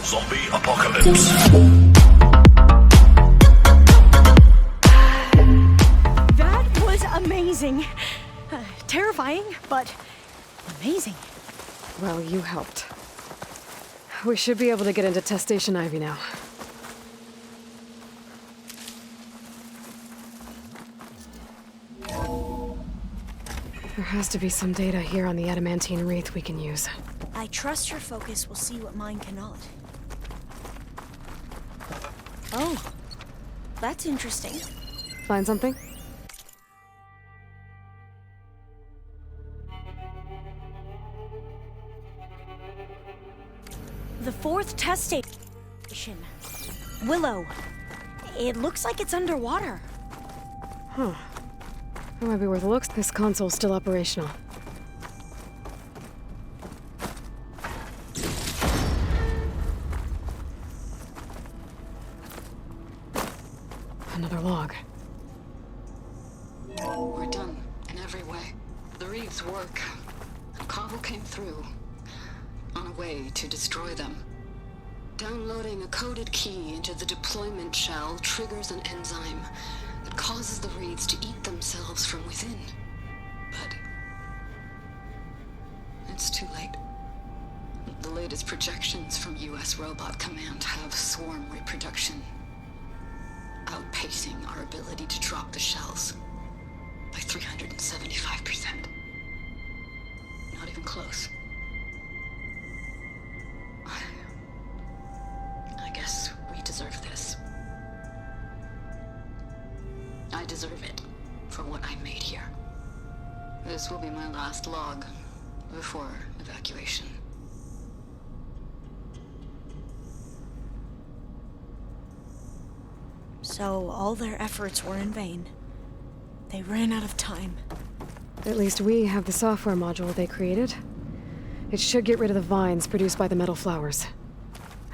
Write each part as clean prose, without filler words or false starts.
Zombie apocalypse. That was amazing. Terrifying, but amazing. Well, you helped. We should be able to get into test station Ivy now. There has to be some data here on the adamantine wreath we can use. I trust your focus will see what mine cannot. Oh, that's interesting. Find something? The fourth test station. Willow. It looks like it's underwater. Huh. That might be worth a look. This console's still operational. Another log. We're done, in every way. The reeds work. Cabo came through, on a way to destroy them. Downloading a coded key into the deployment shell triggers an enzyme that causes the reeds to eat themselves from within. But it's too late. The latest projections from US Robot Command have swarm reproduction, outpacing our ability to drop the shells by 375%. Not even close. I guess we deserve this. I deserve it for what I made here. This will be my last log before evacuation. So all their efforts were in vain. They ran out of time. At least we have the software module they created. It should get rid of the vines produced by the metal flowers.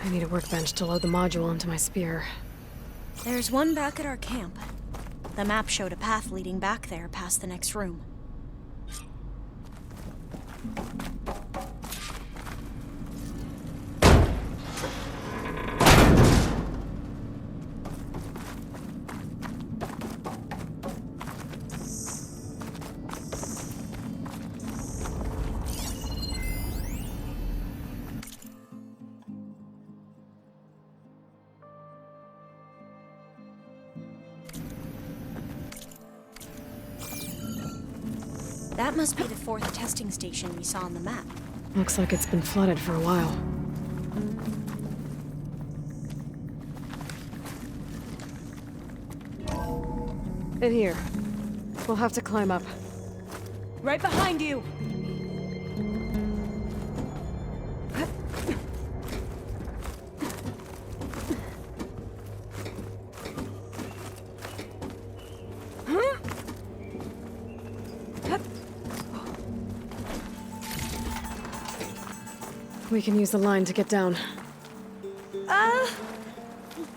I need a workbench to load the module into my spear. There's one back at our camp. The map showed a path leading back there past the next room. That must be the fourth testing station we saw on the map. Looks like it's been flooded for a while. In here. We'll have to climb up. Right behind you! We can use the line to get down.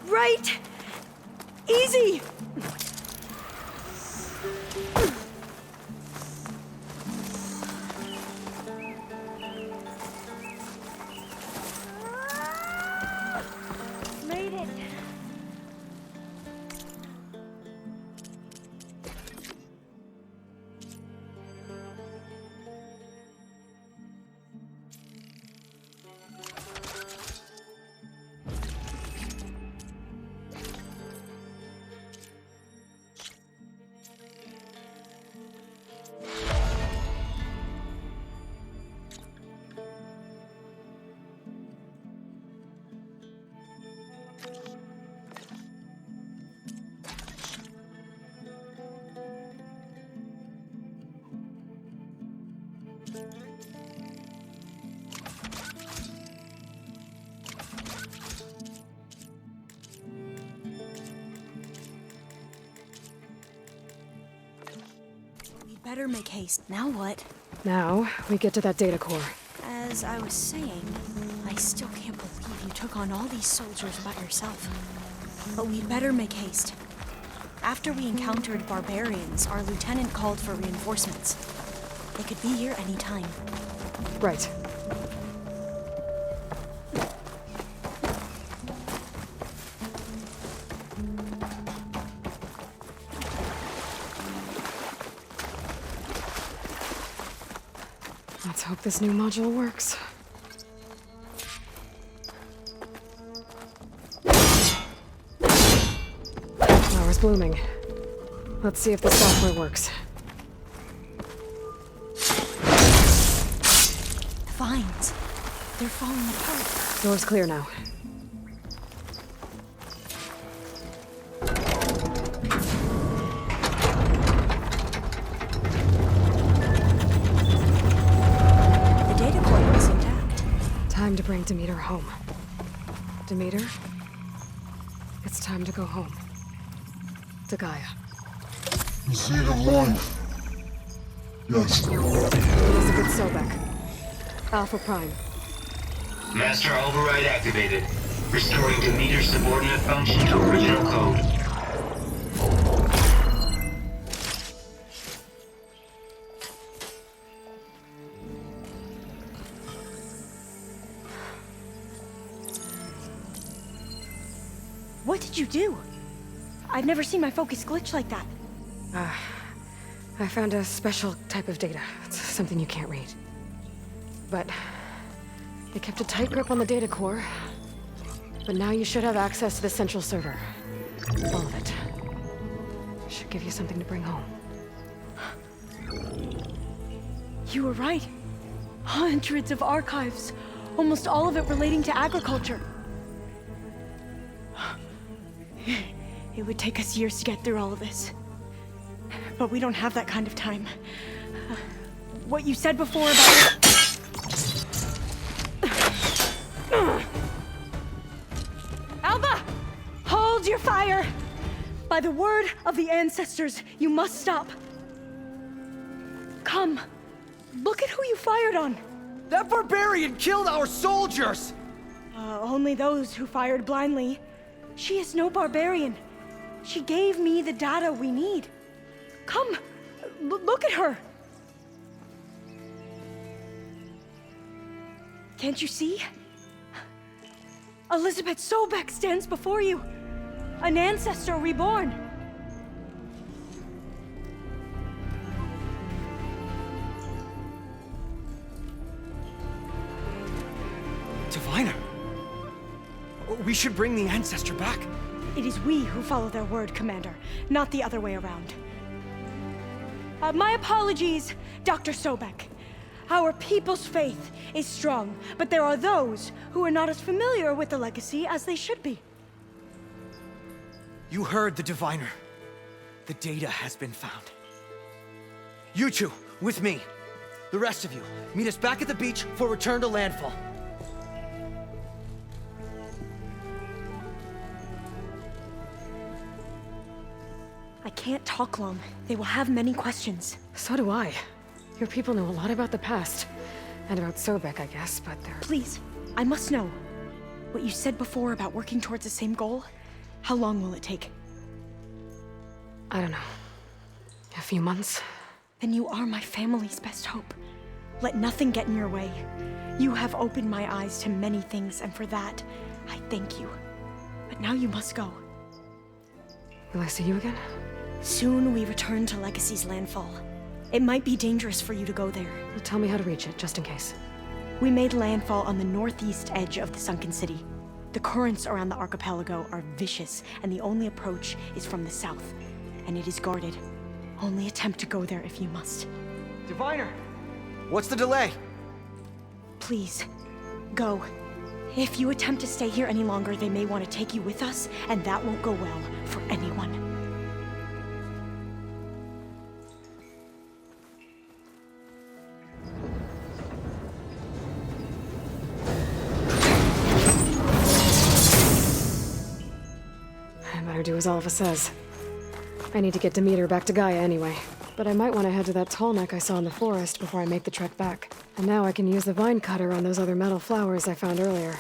Right! Easy! Made it! Better make haste. Now what? Now, we get to that data core. As I was saying, I still can't believe you took on all these soldiers by yourself. But we'd better make haste. After we encountered barbarians, our lieutenant called for reinforcements. They could be here any time. Right. hope this new module works. Flower's blooming. Let's see if the software works. The vines. They're falling apart. Door's clear now. The data core is intact. Time to bring Demeter home. Demeter? It's time to go home. To Gaia. The seed of life. Yes. Elizabeth Sobek. Alpha Prime. Master override activated. Restoring Demeter's subordinate function to original code. What did you do? I've never seen my focus glitch like that. I found a special type of data. It's something you can't read. But they kept a tight grip on the data core. But now you should have access to the central server. All of it. Should give you something to bring home. You were right. Hundreds of archives. Almost all of it relating to agriculture. It would take us years to get through all of this. But we don't have that kind of time. What you said before about... Alva! Hold your fire! By the word of the ancestors, you must stop. Come. Look at who you fired on. That barbarian killed our soldiers! Only those who fired blindly. She is no barbarian. She gave me the data we need. Come, look at her. Can't you see? Elizabeth Sobek stands before you. An ancestor reborn. Diviner. We should bring the ancestor back. It is we who follow their word, Commander, not the other way around. My apologies, Dr. Sobek. Our people's faith is strong, but there are those who are not as familiar with the legacy as they should be. You heard the diviner. The data has been found. You two, with me. The rest of you, meet us back at the beach for return to landfall. I can't talk long. They will have many questions. So do I. Your people know a lot about the past. And about Sobek, I guess, but they're... Please, I must know. What you said before about working towards the same goal, how long will it take? I don't know. A few months? Then you are my family's best hope. Let nothing get in your way. You have opened my eyes to many things, and for that, I thank you. But now you must go. Will I see you again? Soon we return to Legacy's landfall. It might be dangerous for you to go there. Well, tell me how to reach it, just in case. We made landfall on the northeast edge of the sunken city. The currents around the archipelago are vicious, and the only approach is from the south. And it is guarded. Only attempt to go there if you must. Diviner! What's the delay? Please, go. If you attempt to stay here any longer, they may want to take you with us, and that won't go well for anyone. I better do as Alva says. I need to get Demeter back to Gaia anyway. But I might want to head to that tall neck I saw in the forest before I make the trek back. And now I can use the vine cutter on those other metal flowers I found earlier.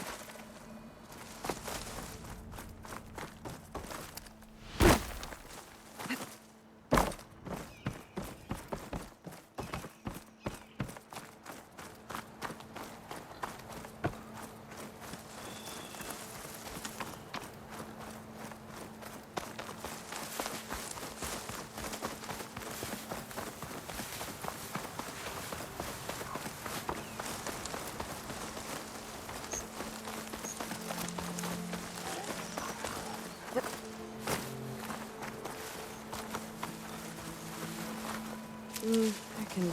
I can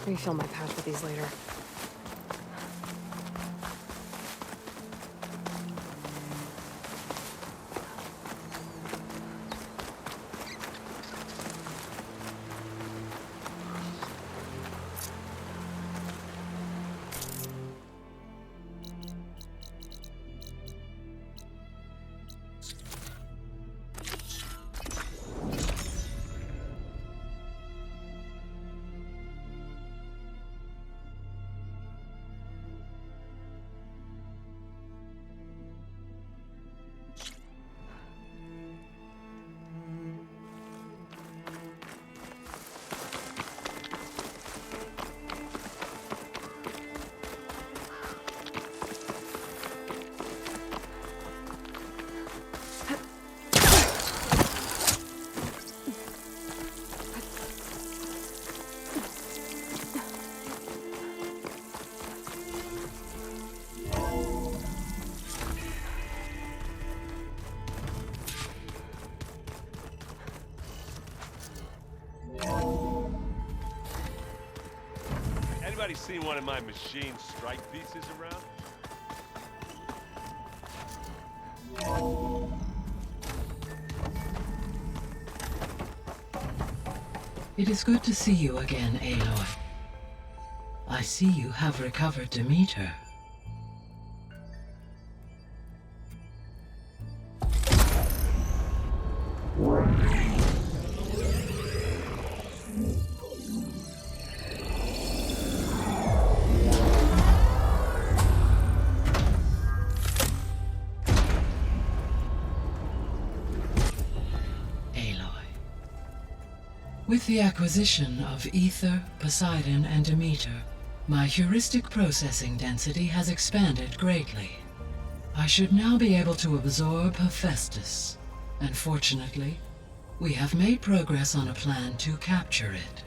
refill my pouch with these later. Anybody seen one of my machine strike pieces around? It is good to see you again, Aloy. I see you have recovered Demeter. With the acquisition of Ether, Poseidon, and Demeter, my heuristic processing density has expanded greatly. I should now be able to absorb Hephaestus, and fortunately, we have made progress on a plan to capture it.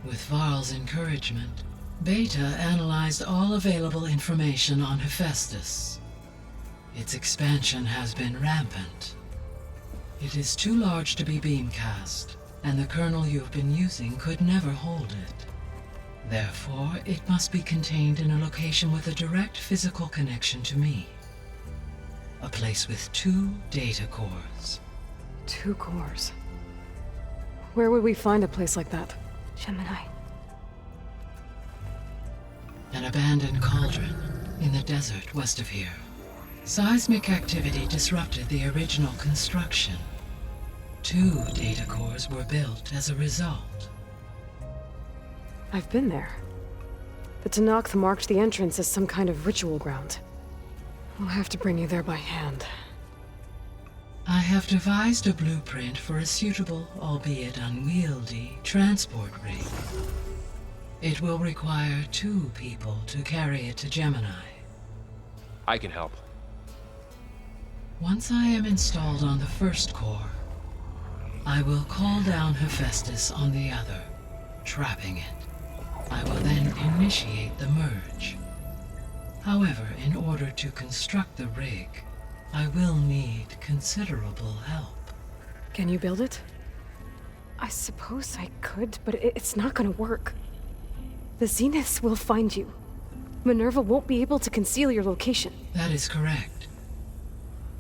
With Varl's encouragement, Beta analyzed all available information on Hephaestus. Its expansion has been rampant. It is too large to be beamcast, and the kernel you've been using could never hold it. Therefore, it must be contained in a location with a direct physical connection to me. A place with 2 data cores. 2 cores. Where would we find a place like that? Gemini. An abandoned cauldron in the desert west of here. Seismic activity disrupted the original construction. 2 data cores were built as a result. I've been there. The Tenakth marked the entrance as some kind of ritual ground. We'll have to bring you there by hand. I have devised a blueprint for a suitable, albeit unwieldy, transport rig. It will require 2 people to carry it to Gemini. I can help. Once I am installed on the first core, I will call down Hephaestus on the other, trapping it. I will then initiate the merge. However, in order to construct the rig, I will need considerable help. Can you build it? I suppose I could, but it's not gonna work. The Zeniths will find you. Minerva won't be able to conceal your location. That is correct.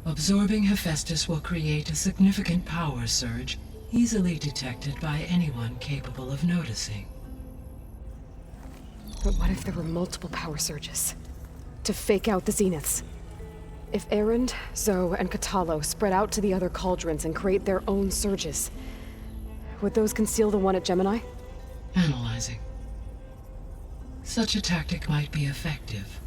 Absorbing Hephaestus will create a significant power surge, easily detected by anyone capable of noticing. But what if there were multiple power surges? To fake out the Zeniths? If Erend, Zoe, and Katalo spread out to the other cauldrons and create their own surges, would those conceal the one at Gemini? Analyzing. Such a tactic might be effective.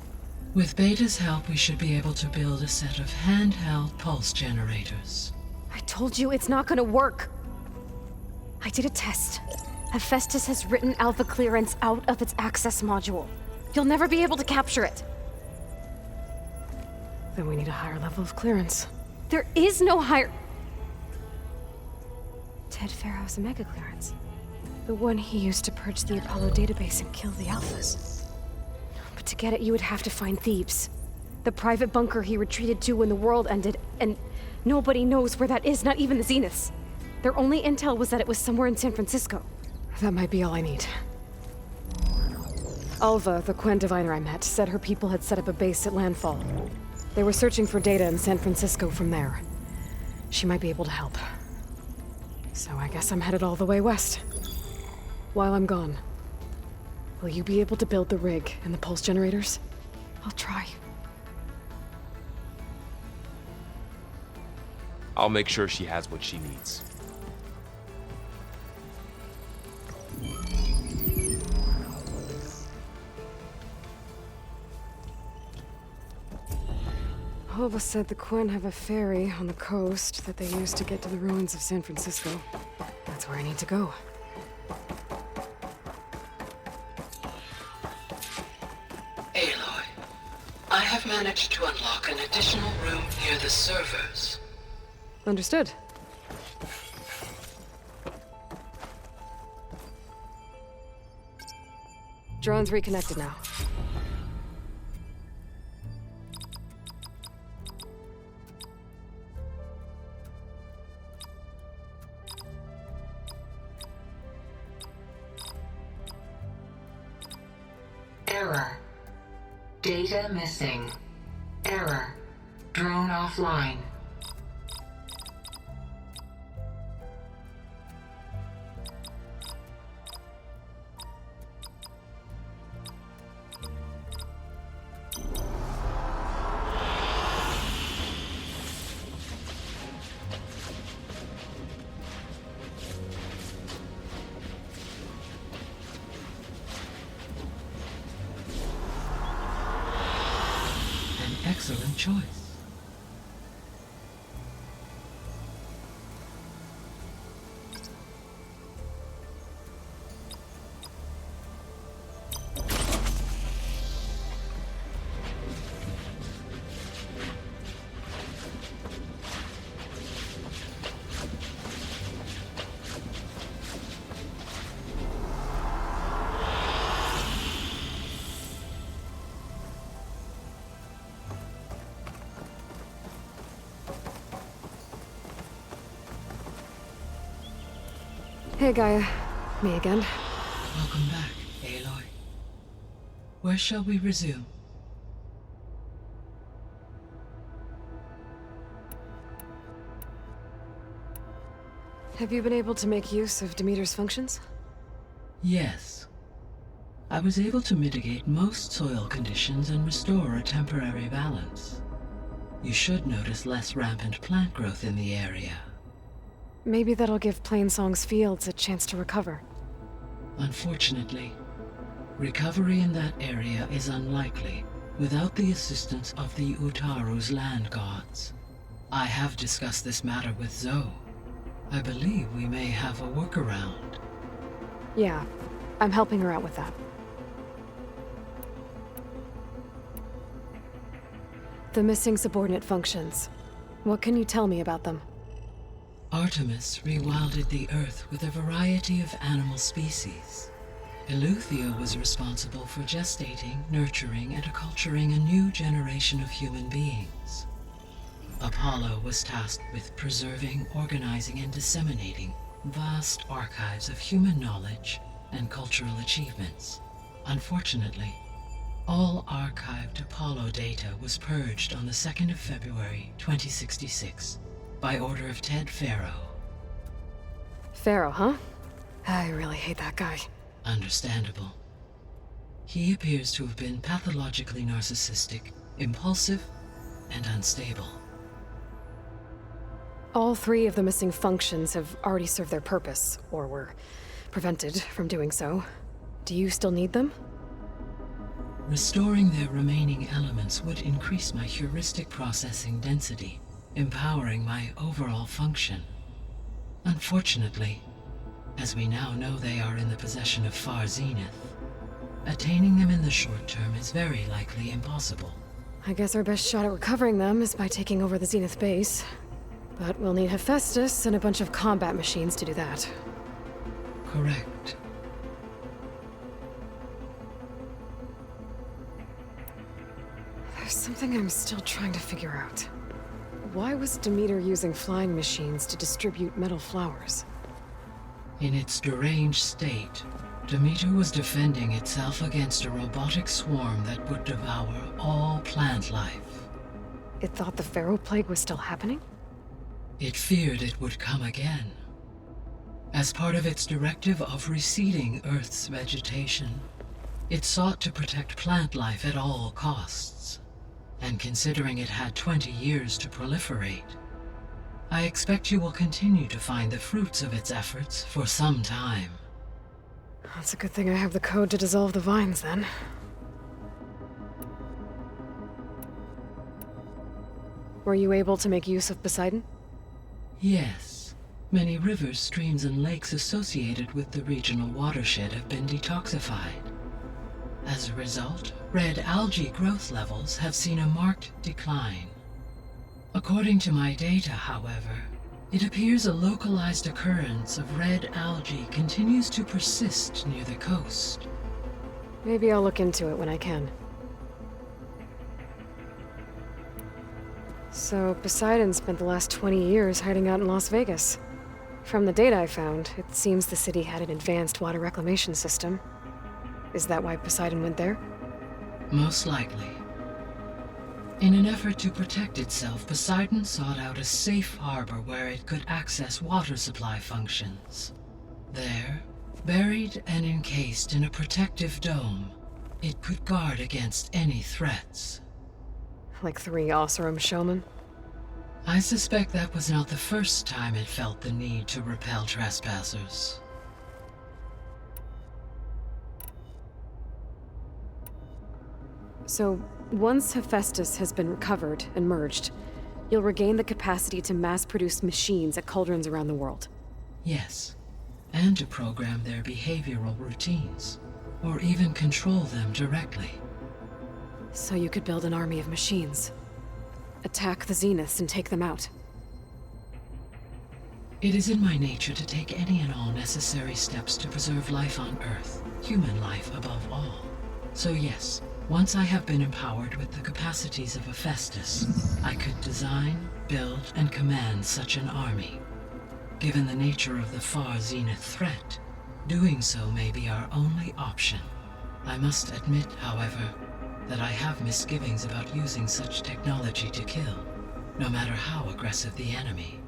With Beta's help, we should be able to build a set of handheld pulse generators. I told you it's not gonna work! I did a test. Hephaestus has written Alpha clearance out of its access module. You'll never be able to capture it. Then we need a higher level of clearance. There is no higher... Ted Pharaoh's Omega clearance. The one he used to purge the Apollo database and kill the Alphas. But to get it, you would have to find Thebes. The private bunker he retreated to when the world ended, and nobody knows where that is, not even the Zeniths. Their only intel was that it was somewhere in San Francisco. That might be all I need. Alva, the Quen diviner I met, said her people had set up a base at Landfall. They were searching for data in San Francisco from there. She might be able to help. So I guess I'm headed all the way west. While I'm gone, will you be able to build the rig and the pulse generators? I'll try. I'll make sure she has what she needs. Alva said the Quen have a ferry on the coast that they use to get to the ruins of San Francisco. That's where I need to go. Aloy, I have managed to unlock an additional room near the servers. Understood. Drone's reconnected now. Error. Data missing. Error. Drone offline. Excellent choice. Hey, Gaia. Me again. Welcome back, Aloy. Where shall we resume? Have you been able to make use of Demeter's functions? Yes. I was able to mitigate most soil conditions and restore a temporary balance. You should notice less rampant plant growth in the area. Maybe that'll give Plainsong's fields a chance to recover. Unfortunately, recovery in that area is unlikely without the assistance of the Utaru's land gods. I have discussed this matter with Zoe. I believe we may have a workaround. Yeah, I'm helping her out with that. The missing subordinate functions. What can you tell me about them? Artemis rewilded the Earth with a variety of animal species. Eleuthia was responsible for gestating, nurturing, and acculturating a new generation of human beings. Apollo was tasked with preserving, organizing, and disseminating vast archives of human knowledge and cultural achievements. Unfortunately, all archived Apollo data was purged on the 2nd of February, 2066. By order of Ted Faro. Faro, huh? I really hate that guy. Understandable. He appears to have been pathologically narcissistic, impulsive, and unstable. All 3 of the missing functions have already served their purpose, or were prevented from doing so. Do you still need them? Restoring their remaining elements would increase my heuristic processing density, empowering my overall function. Unfortunately, as we now know they are in the possession of Far Zenith, attaining them in the short term is very likely impossible. I guess our best shot at recovering them is by taking over the Zenith base. But we'll need Hephaestus and a bunch of combat machines to do that. Correct. There's something I'm still trying to figure out. Why was Demeter using flying machines to distribute metal flowers? In its deranged state, Demeter was defending itself against a robotic swarm that would devour all plant life. It thought the Pharaoh plague was still happening? It feared it would come again. As part of its directive of receding Earth's vegetation, it sought to protect plant life at all costs. And considering it had 20 years to proliferate, I expect you will continue to find the fruits of its efforts for some time. That's a good thing I have the code to dissolve the vines, then. Were you able to make use of Poseidon? Yes. Many rivers, streams, and lakes associated with the regional watershed have been detoxified. As a result, red algae growth levels have seen a marked decline. According to my data, however, it appears a localized occurrence of red algae continues to persist near the coast. Maybe I'll look into it when I can. So, Poseidon spent the last 20 years hiding out in Las Vegas. From the data I found, it seems the city had an advanced water reclamation system. Is that why Poseidon went there? Most likely. In an effort to protect itself, Poseidon sought out a safe harbor where it could access water supply functions. There, buried and encased in a protective dome, it could guard against any threats. Like 3 Oseram showmen? I suspect that was not the first time it felt the need to repel trespassers. So, once Hephaestus has been recovered and merged, you'll regain the capacity to mass-produce machines at cauldrons around the world. Yes, and to program their behavioral routines, or even control them directly. So you could build an army of machines. Attack the Zeniths and take them out. It is in my nature to take any and all necessary steps to preserve life on Earth, human life above all. So yes, once I have been empowered with the capacities of Hephaestus, I could design, build, and command such an army. Given the nature of the far Zenith threat, doing so may be our only option. I must admit, however, that I have misgivings about using such technology to kill, no matter how aggressive the enemy.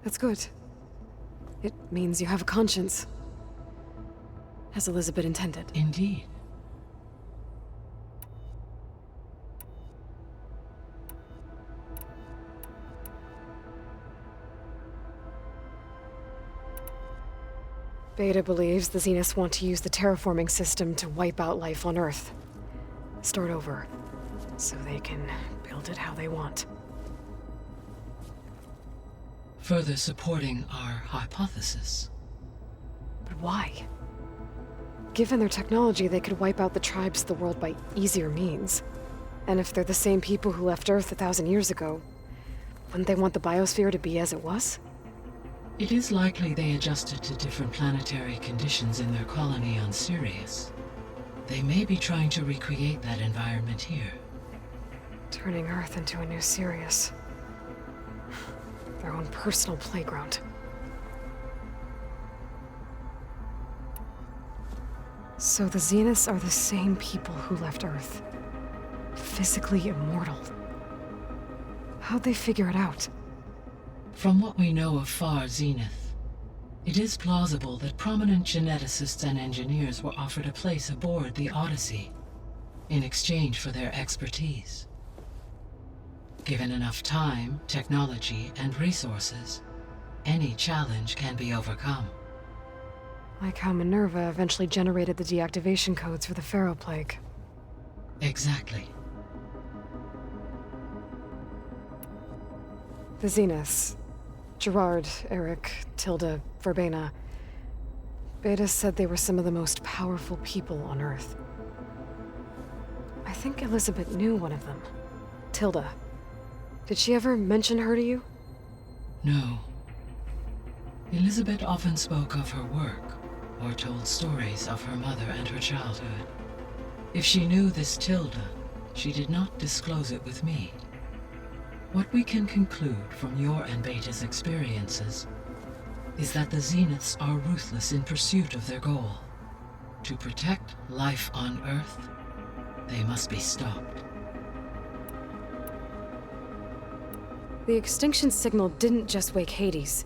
That's good. It means you have a conscience. As Elizabeth intended. Indeed. Beta believes the Zeniths want to use the terraforming system to wipe out life on Earth. Start over, so they can build it how they want. Further supporting our hypothesis. But why? Given their technology, they could wipe out the tribes of the world by easier means. And if they're the same people who left Earth 1,000 years ago, wouldn't they want the biosphere to be as it was? It is likely they adjusted to different planetary conditions in their colony on Sirius. They may be trying to recreate that environment here. Turning Earth into a new Sirius. Their own personal playground. So the Zeniths are the same people who left Earth. Physically immortal. How'd they figure it out? From what we know of Far Zenith, it is plausible that prominent geneticists and engineers were offered a place aboard the Odyssey in exchange for their expertise. Given enough time, technology, and resources, any challenge can be overcome. Like how Minerva eventually generated the deactivation codes for the Pharaoh plague. Exactly. The Zeniths. Gerard, Eric, Tilda, Verbena. Beta said they were some of the most powerful people on Earth. I think Elizabeth knew one of them. Tilda. Did she ever mention her to you? No. Elizabeth often spoke of her work, or told stories of her mother and her childhood. If she knew this Tilda, she did not disclose it with me. What we can conclude from your and Beta's experiences is that the Zeniths are ruthless in pursuit of their goal. To protect life on Earth, they must be stopped. The extinction signal didn't just wake Hades.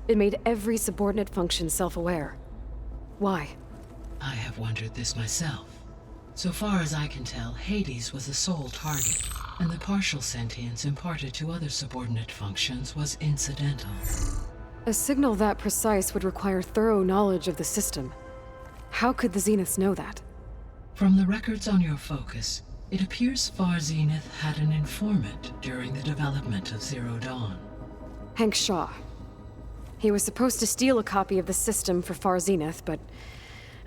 It made every subordinate function self-aware. Why? I have wondered this myself. So far as I can tell, Hades was the sole target, and the partial sentience imparted to other subordinate functions was incidental. A signal that precise would require thorough knowledge of the system. How could the Zeniths know that? From the records on your focus, it appears Far Zenith had an informant during the development of Zero Dawn. Hank Shaw. He was supposed to steal a copy of the system for Far Zenith, but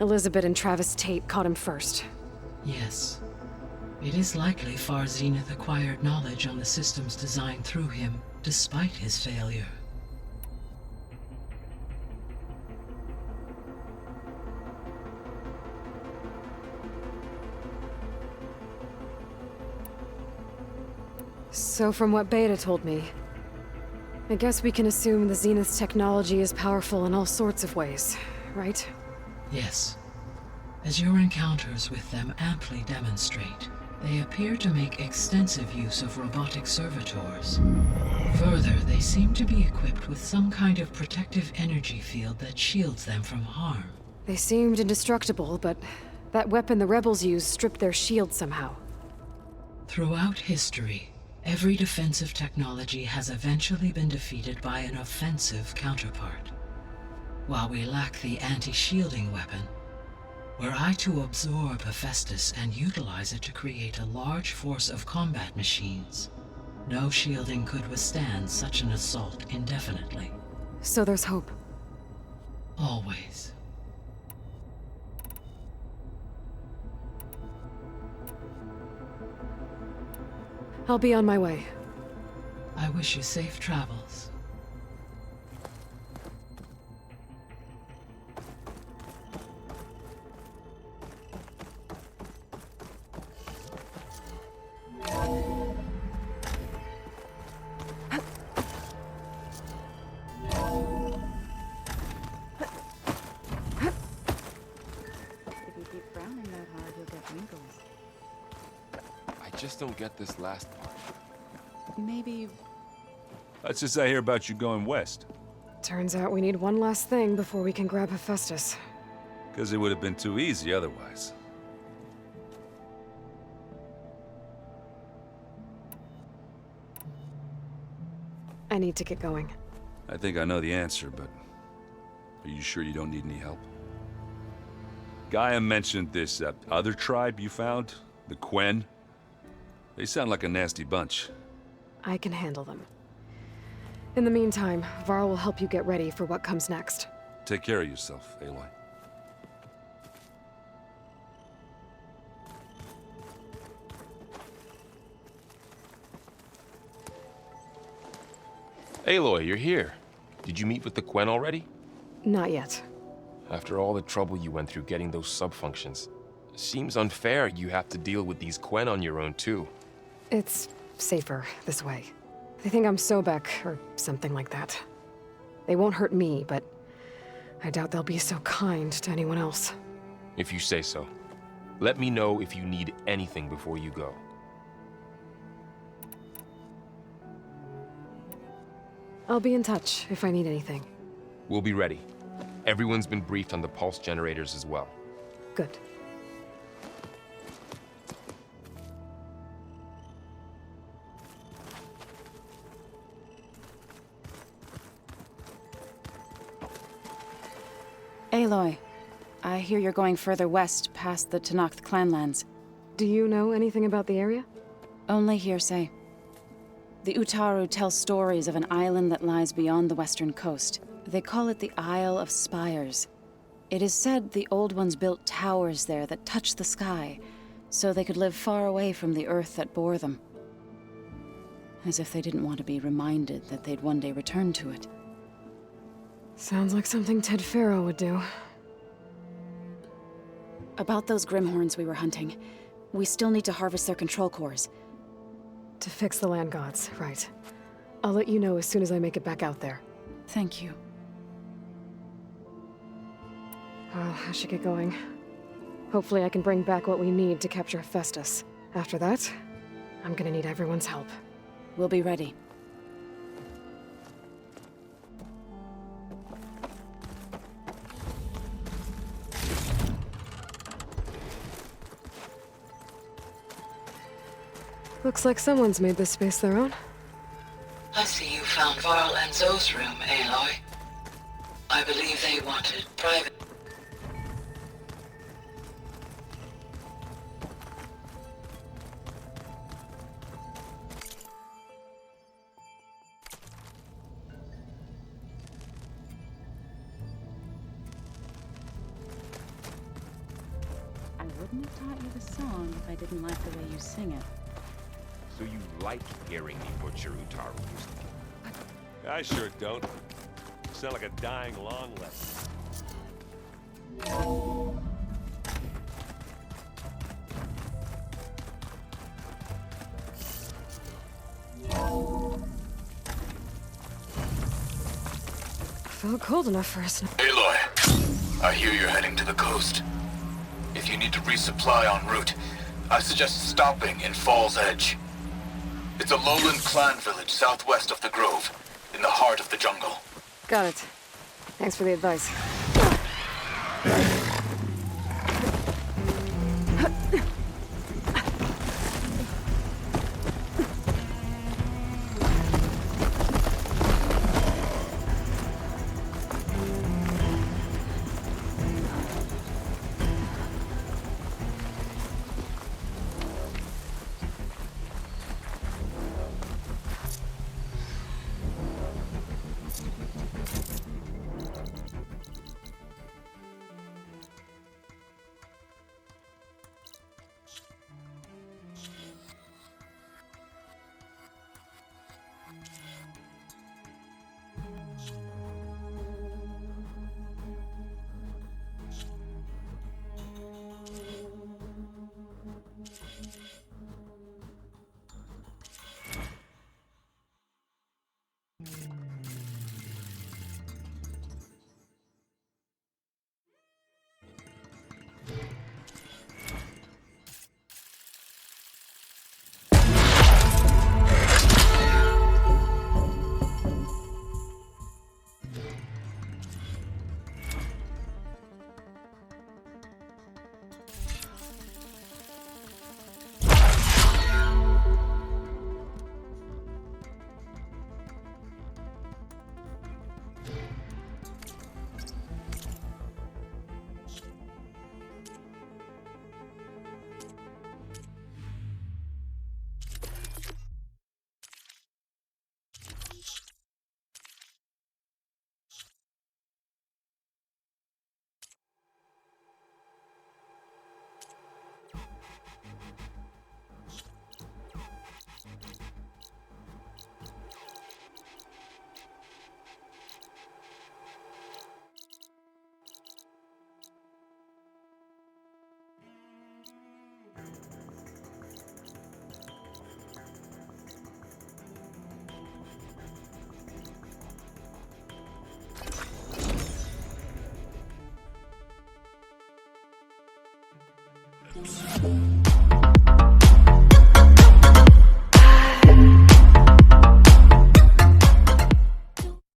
Elizabeth and Travis Tate caught him first. Yes. It is likely Far Zenith acquired knowledge on the system's design through him, despite his failure. So from what Beta told me, I guess we can assume the Zenith's technology is powerful in all sorts of ways, right? Yes. As your encounters with them amply demonstrate, they appear to make extensive use of robotic servitors. Further, they seem to be equipped with some kind of protective energy field that shields them from harm. They seemed indestructible, but that weapon the rebels used stripped their shield somehow. Throughout history, every defensive technology has eventually been defeated by an offensive counterpart. While we lack the anti-shielding weapon, were I to absorb Hephaestus and utilize it to create a large force of combat machines, no shielding could withstand such an assault indefinitely. So there's hope. Always. I'll be on my way. I wish you safe travels. I just don't get this last part. Maybe... Let's just say I hear about you going west. Turns out we need one last thing before we can grab Hephaestus. Because it would have been too easy otherwise. I need to get going. I think I know the answer, but... Are you sure you don't need any help? Gaia mentioned this other tribe you found, the Quen. They sound like a nasty bunch. I can handle them. In the meantime, Varl will help you get ready for what comes next. Take care of yourself, Aloy. Aloy, you're here. Did you meet with the Quen already? Not yet. After all the trouble you went through getting those subfunctions, seems unfair you have to deal with these Quen on your own too. It's safer this way. They think I'm Sobek, or something like that. They won't hurt me, but I doubt they'll be so kind to anyone else. If you say so. Let me know if you need anything before you go. I'll be in touch if I need anything. We'll be ready. Everyone's been briefed on the pulse generators as well. Good. Aloy, I hear you're going further west past the Tenakth clanlands. Do you know anything about the area? Only hearsay. The Utaru tell stories of an island that lies beyond the western coast. They call it the Isle of Spires. It is said the Old Ones built towers there that touch the sky, so they could live far away from the earth that bore them. As if they didn't want to be reminded that they'd one day return to it. Sounds like something Ted Faro would do. About those Grimhorns we were hunting, We still need to harvest their control cores. To fix the land gods, right. I'll let you know as soon as I make it back out there. Thank you. Well, I should get going. Hopefully I can bring back what we need to capture Hephaestus. After that, I'm gonna need everyone's help. We'll be ready. Looks like someone's made this space their own. I see you found Varl and Zoe's room, Aloy. I believe they wanted private... I wouldn't have taught you the song if I didn't like the way you sing it. So you like hearing me butcher Utaru used to. I sure don't. You sound like a dying long lesson. Felt cold enough for us. Aloy, I hear you're heading to the coast. If you need to resupply en route, I suggest stopping in Fall's Edge. It's a lowland clan village southwest of the Grove, in the heart of the jungle. Got it. Thanks for the advice.